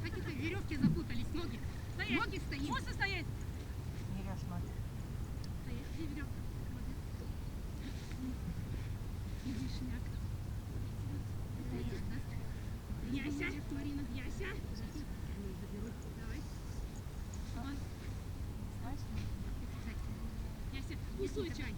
Какие-то веревки запутались, ноги. Стоять. Ноги стоит. Можно стоять. Берешь ноги. Стоять. Где веревка? Иди, шняк. Яся. Марина. Яся. Давай. Яся, не суй чай.